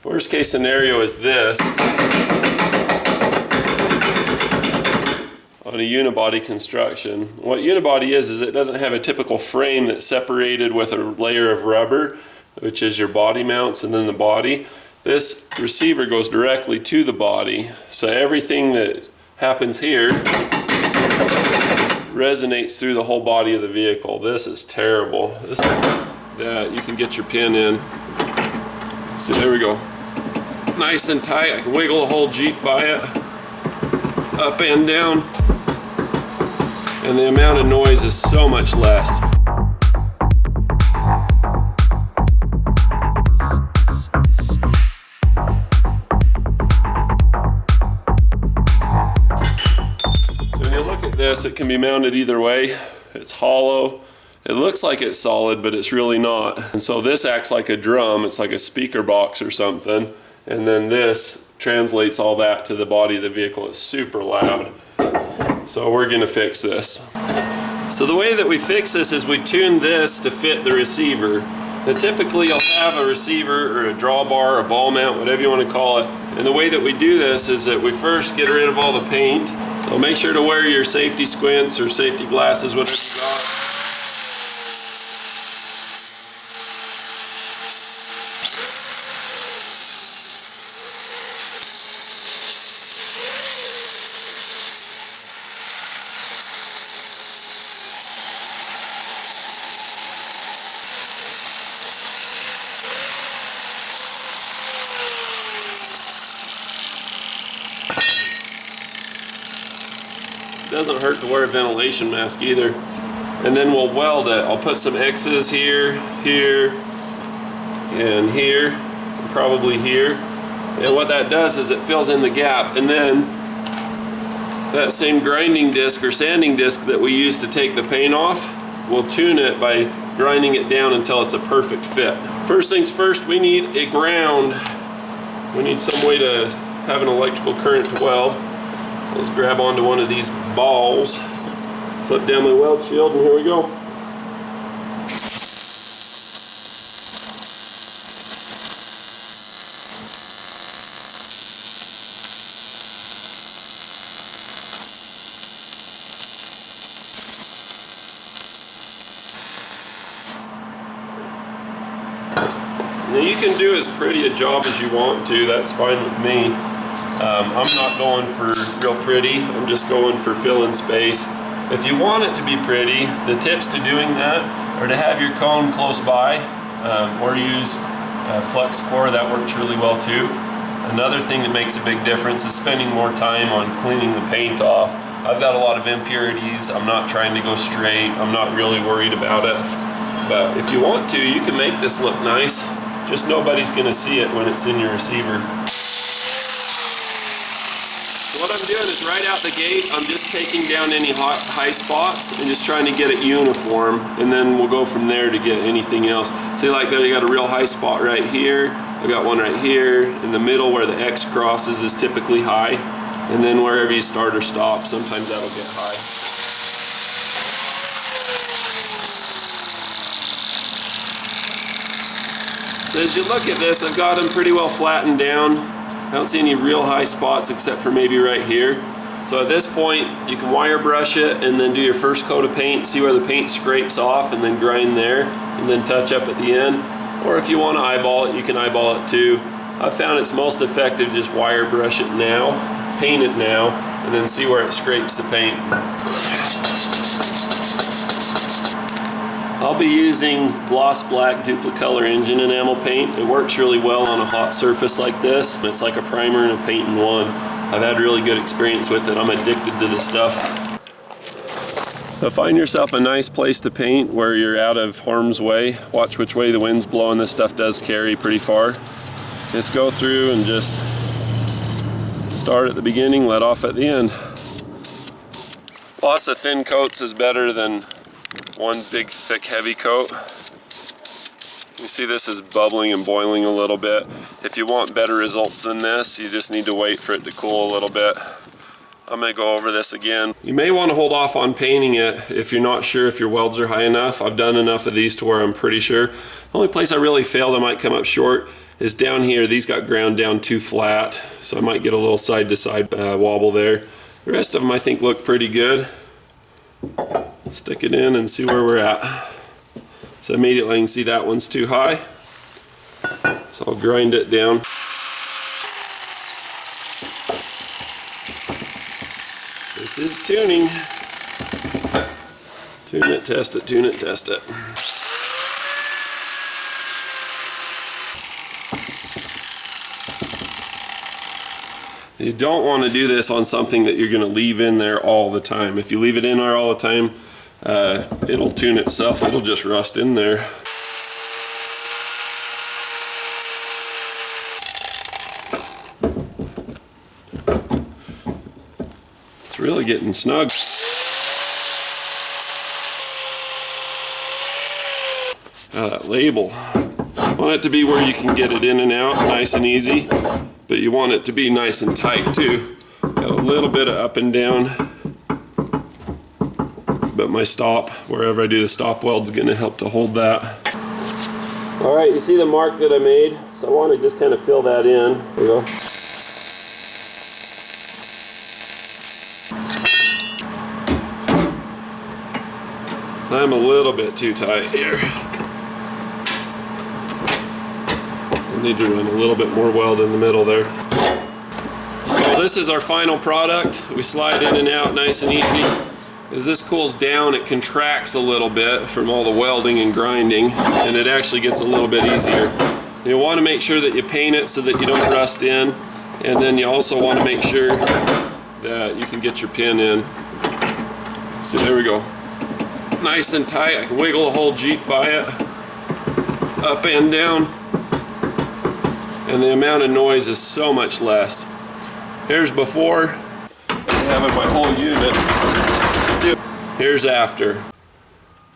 Worst case scenario is this. On a unibody construction. What unibody is it doesn't have a typical frame that's separated with a layer of rubber, which is your body mounts and then the body. This receiver goes directly to the body, so everything that happens here resonates through the whole body of the vehicle. This is terrible. That you can get your pin in. So there we go. Nice and tight. I can wiggle the whole Jeep by it, up and down. And the amount of noise is so much less. So when you look at this, it can be mounted either way. It's hollow. It looks like it's solid, but it's really not. And so this acts like a drum. It's like a speaker box or something. And then this translates all that to the body of the vehicle. It's super loud. So we're going to fix this. So the way that we fix this is we tune this to fit the receiver. Now typically you'll have a receiver or a drawbar, a ball mount, whatever you want to call it. And the way that we do this is that we first get rid of all the paint. So make sure to wear your safety squints or safety glasses, whatever you got. Doesn't hurt to wear a ventilation mask either. And then we'll weld it. I'll put some X's here, here, and here, and probably here. And what that does is it fills in the gap. And then that same grinding disc or sanding disc that we use to take the paint off, we'll tune it by grinding it down until it's a perfect fit. First things first, we need a ground. We need some way to have an electrical current to weld. So let's grab onto one of these balls, flip down my weld shield, and here we go. Now you can do as pretty a job as you want to, that's fine with me. I'm not going for real pretty, I'm just going for filling space. If you want it to be pretty, the tips to doing that are to have your cone close by, or use flex core. That works really well too. Another thing that makes a big difference is spending more time on cleaning the paint off. I've got a lot of impurities, I'm not trying to go straight, I'm not really worried about it. But if you want to, you can make this look nice, just nobody's going to see it when it's in your receiver. What I'm doing is right out the gate, I'm just taking down any high spots and just trying to get it uniform, and then we'll go from there to get anything else. See, like there, you got a real high spot right here. I got one right here. In the middle where the X crosses is typically high, and then wherever you start or stop, sometimes that'll get high. So as you look at this, I've got them pretty well flattened down. I don't see any real high spots except for maybe right here. So at this point, you can wire brush it and then do your first coat of paint, see where the paint scrapes off, and then grind there, and then touch up at the end. Or if you want to eyeball it, you can eyeball it too. I've found it's most effective to just wire brush it now, paint it now, and then see where it scrapes the paint. I'll be using gloss black Duplicolor engine enamel paint. It works really well on a hot surface like this. It's like a primer and a paint in one. I've had really good experience with it. I'm addicted to this stuff. So find yourself a nice place to paint where you're out of harm's way. Watch which way the wind's blowing. This stuff does carry pretty far. Just go through and just start at the beginning, let off at the end. Lots of thin coats is better than one big thick heavy coat. You see this is bubbling and boiling a little bit. If you want better results than this, you just need to wait for it to cool a little bit. I'm going to go over this again. You may want to hold off on painting it if you're not sure if your welds are high enough. I've done enough of these to where I'm pretty sure. The only place I really failed I might come up short is down here. These got ground down too flat, so I might get a little side to side wobble there. The rest of them I think look pretty good. Stick it in and see where we're at. So immediately I can see that one's too high. So I'll grind it down. This is tuning. Tune it, test it, tune it, test it. You don't want to do this on something that you're going to leave in there all the time. If you leave it in there all the time, it'll tune itself. It'll just rust in there. It's really getting snug. That label. You want it to be where you can get it in and out nice and easy, but you want it to be nice and tight too. Got a little bit of up and down, but my stop, wherever I do the stop weld's gonna help to hold that. All right, you see the mark that I made? So I want to just kind of fill that in. There we go. So I'm a little bit too tight here. Need to run a little bit more weld in the middle there. So this is our final product. We slide in and out nice and easy. As this cools down, it contracts a little bit from all the welding and grinding, and it actually gets a little bit easier. You want to make sure that you paint it so that you don't rust in, and then you also want to make sure that you can get your pin in. So there we go. Nice and tight. I can wiggle the whole Jeep by it, up and down. And the amount of noise is so much less. Here's before, having my whole unit. Here's after.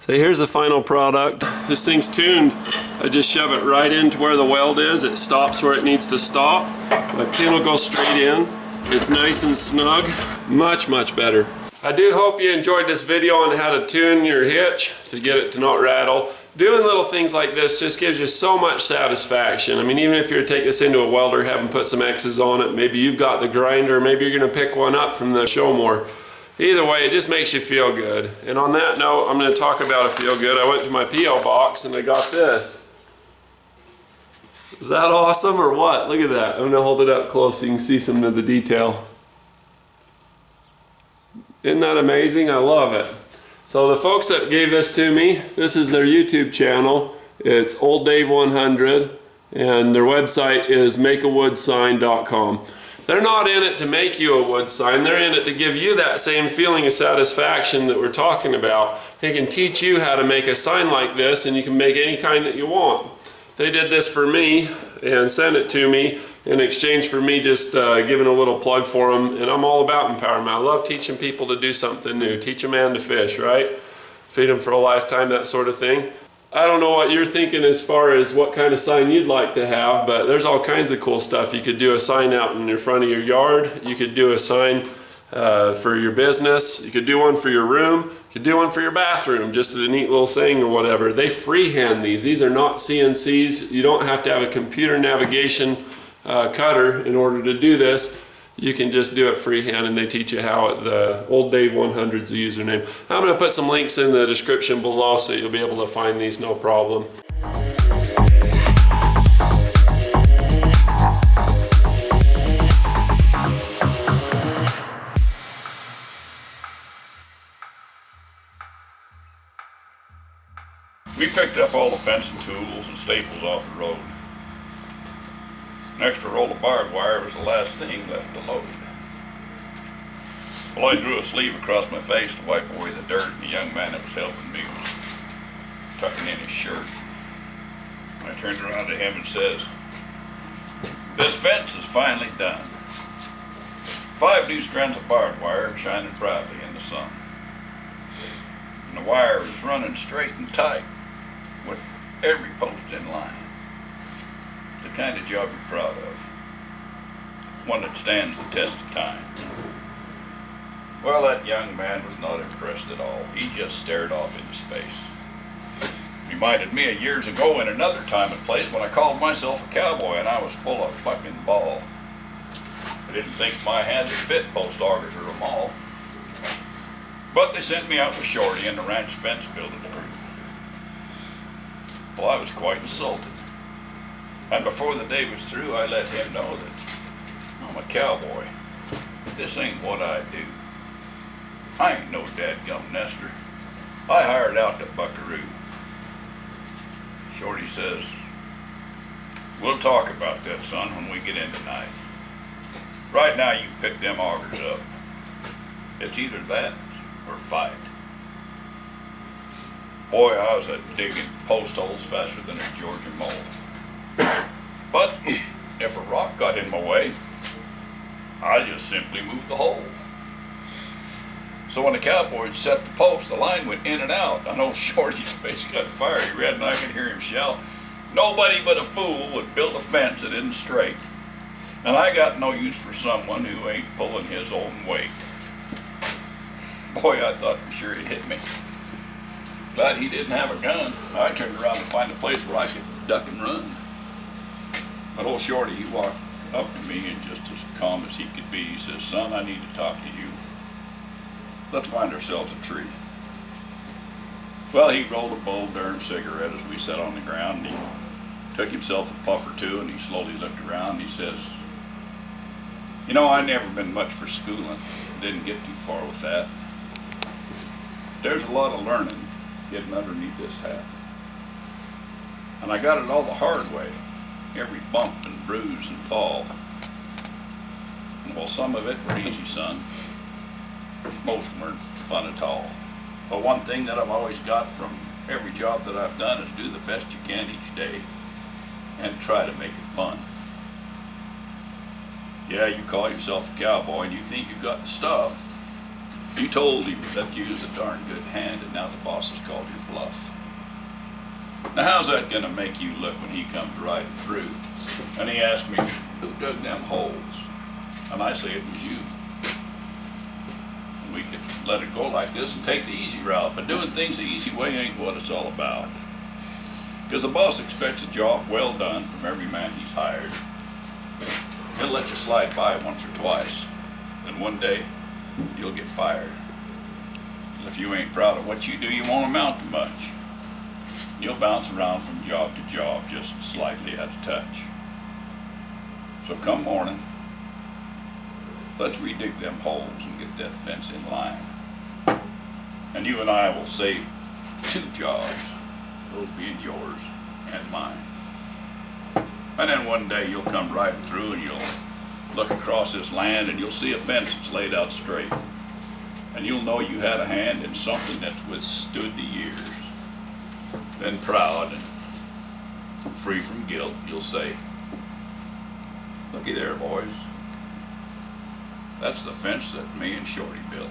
So here's the final product. This thing's tuned. I just shove it right into where the weld is. It stops where it needs to stop. My pin will go straight in. It's nice and snug. Much, much better. I do hope you enjoyed this video on how to tune your hitch to get it to not rattle. Doing little things like this just gives you so much satisfaction. I mean, even if you're to take this into a welder, have them put some X's on it, maybe you've got the grinder, maybe you're going to pick one up from the show more. Either way, it just makes you feel good. And on that note, I'm going to talk about a feel good. I went to my P.O. box and I got this. Is that awesome or what? Look at that. I'm going to hold it up close so you can see some of the detail. Isn't that amazing? I love it. So the folks that gave this to me, this is their YouTube channel. It's Old Dave 100, and their website is makeawoodsign.com. They're not in it to make you a wood sign. They're in it to give you that same feeling of satisfaction that we're talking about. They can teach you how to make a sign like this, and you can make any kind that you want. They did this for me and sent it to me in exchange for me just giving a little plug for them. And I'm all about empowerment. I love teaching people to do something new. Teach a man to fish, right? Feed him for a lifetime, that sort of thing. I don't know what you're thinking as far as what kind of sign you'd like to have, but there's all kinds of cool stuff. You could do a sign out in your front of your yard. You could do a sign for your business. You could do one for your room. You could do one for your bathroom, just a neat little saying or whatever. They freehand these. These are not CNCs. You don't have to have a computer navigation cutter in order to do this. You can just do it freehand, and they teach you how. The Old Dave 100 is the username. I'm going to put some links in the description below so you'll be able to find these no problem. We picked up all the fencing tools and staples off the road. An extra roll of barbed wire was the last thing left to load. Well, I drew a sleeve across my face to wipe away the dirt, and the young man that was helping me was tucking in his shirt. I turned around to him and says, "This fence is finally done. 5 new strands of barbed wire shining proudly in the sun. And the wire is running straight and tight with every post in line. The kind of job you're proud of. One that stands the test of time." Well, that young man was not impressed at all. He just stared off into space. Reminded me of years ago in another time and place when I called myself a cowboy and I was full of fucking ball. I didn't think my hands would fit post augers or a maul. But they sent me out with Shorty and the ranch fence building crew. Well, I was quite insulted. And before the day was through, I let him know that I'm a cowboy. This ain't what I do. I ain't no dadgum nester. I hired out to buckaroo. Shorty says, we'll talk about that, son, when we get in tonight. Right now, you pick them augers up. It's either that or fight. Boy, I was digging post holes faster than a Georgia mole. But if a rock got in my way, I just simply moved the hole. So when the cowboys set the post, the line went in and out. I know Shorty's face got fiery red, and I could hear him shout, nobody but a fool would build a fence that isn't straight. And I got no use for someone who ain't pulling his own weight. Boy, I thought for sure he'd hit me. Glad he didn't have a gun. I turned around to find a place where I could duck and run. But old Shorty, he walked up to me and just as calm as he could be, he says, son, I need to talk to you. Let's find ourselves a tree. Well, he rolled a bowl darn cigarette as we sat on the ground, and he took himself a puff or two, and he slowly looked around, and he says, you know, I never been much for schooling. Didn't get too far with that. There's a lot of learning getting underneath this hat. And I got it all the hard way. Every bump and bruise and fall. And while some of it were easy, son, most weren't fun at all. But one thing that I've always got from every job that I've done is do the best you can each day and try to make it fun. Yeah, you call yourself a cowboy and you think you've got the stuff. You told him that you was a darn good hand and now the boss has called your bluff. Now how's that gonna make you look when he comes riding through? And he asked me, who dug them holes? And I say it was you. And we could let it go like this and take the easy route, but doing things the easy way ain't what it's all about. Because the boss expects a job well done from every man he's hired. He'll let you slide by once or twice, then one day you'll get fired. And if you ain't proud of what you do, you won't amount to much. You'll bounce around from job to job, just slightly out of touch. So come morning, let's redig them holes and get that fence in line. And you and I will save 2 jobs, those being yours and mine. And then one day you'll come riding through and you'll look across this land and you'll see a fence that's laid out straight. And you'll know you had a hand in something that's withstood the years. Then proud and free from guilt, you'll say, looky there, boys. That's the fence that me and Shorty built.